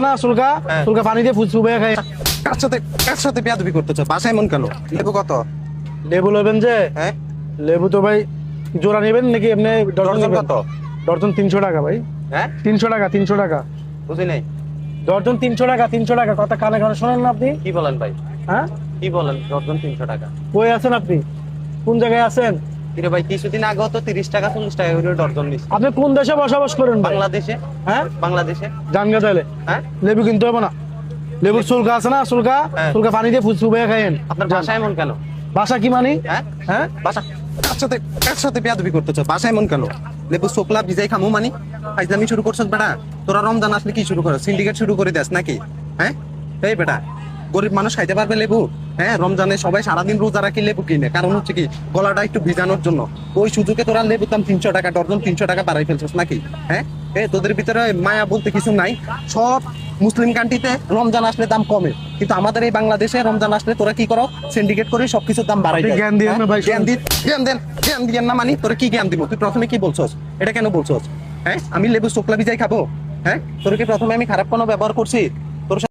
না সুলকা সুলকা পানি দিয়ে ফুল চুবে খাই। কার সাথে বেয়াদবি করতেছ? বাসায় এমন কেন? লেবু কত? লেবু লবেন যে হ্যাঁ, লেবু তো ভাই জোড়া নেবেন নাকি এমনি ডর্জন ডর্জন নেবেন? কত? ডর্জন 300 টাকা ভাই। হ্যাঁ, 300 টাকা 300 টাকা বুঝি নাই। ডর্জন 300 টাকা 300 টাকা। কথা কানে কানে শোনেন না আপনি? কি বলেন ভাই? হ্যাঁ, কি বলেন? ডর্জন 300 টাকা? কই আছেন আপনি? কোন জায়গায় আছেন কিরে ভাই, কিছুদিন আগেও তো 30 টাকা 40 টাকা করে ডর্জন নিচ্ছে। আপনি? কোন দেশে বসবাস করেন ভাই? বাংলাদেশে। হ্যাঁ, বাংলাদেশে। জানগা তাইলে হ্যাঁ, লেবু কিনতে হবে না। লেবুর সুলকা আছে না সুলকা, হ্যাঁ। সুলকা পানি দিয়ে ফুল চুবে খাইয়েন। আপনার বাসায় এমন কেন? বাসা কি মানি? হ্যাঁ, হ্যাঁ, বাসা কার সাথে বেয়াদবি করতেছ? বাসায় এমন কেন? লেবু শুকলা ভিজাই খামু মানি? ফাইজলামি শুরু করছস বেটা? তোরা রমজান আসলে কি শুরু করছ? সিন্ডিকেট শুরু করে দেস নাকি? হ্যাঁ, এই বেটা, গরিব মানুষ খাইতে পারবে লেবু? হ্যাঁ, রমজানে সবাই সারাদিন রোজা রাখি লেবু কিনে, কারণ হচ্ছে কি গলাটা একটু ভিজানোর জন্য। ওই সুযোগে তোরা লেবুর দাম 300 টাকা, ডর্জন 300 টাকা বাড়াই ফেলছস নাকি? হ্যাঁ, তোদের ভিতরে মায়া বলতে কিছু নাই। সব মুসলিম কান্ট্রিতে রমজান আসলে দাম কমে, কিন্তু আমাদের এই বাংলাদেশে রমজান আসলে তোরা কি করো? সিন্ডিকেট করে সবকিছুর দাম বাড়াই আপনি দেয়। জ্ঞান দিয়েন না ভাই, জ্ঞান দিয়েন না মানি? তোরা কি জ্ঞান দিব? তুই প্রথমে কি বলছস? এটা কেন বলছস? হ্যাঁ, আমি লেবু শুকলা ভিজাই খাবো? হ্যাঁ, তোর কি প্রথমে আমি খারাপ কোনো ব্যবহার করছি?